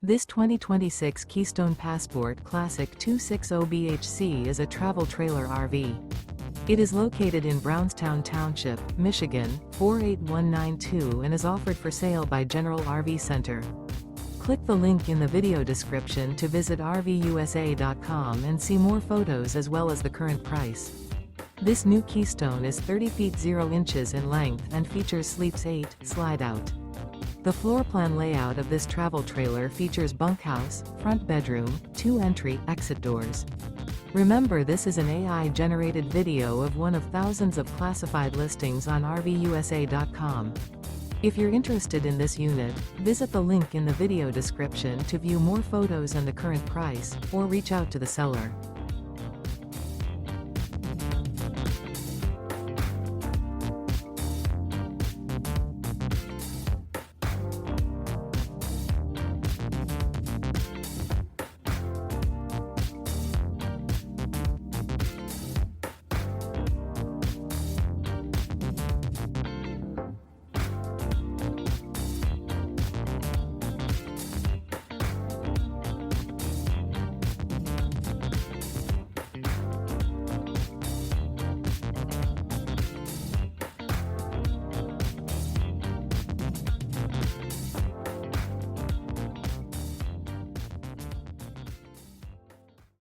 This 2026 Keystone Passport Classic 260BHC is a travel trailer RV. It is located in Brownstown Township, Michigan, 48192 and is offered for sale by General RV Center. Click the link in the video description to visit RVUSA.com and see more photos as well as the current price. This new Keystone is 30 feet 0 inches in length and features Sleeps 8 Slideout. The floor plan layout of this travel trailer features bunkhouse, front bedroom, 2 entry/exit doors. Remember, this is an AI-generated video of one of thousands of classified listings on RVUSA.com. If you're interested in this unit, visit the link in the video description to view more photos and the current price, or reach out to the seller.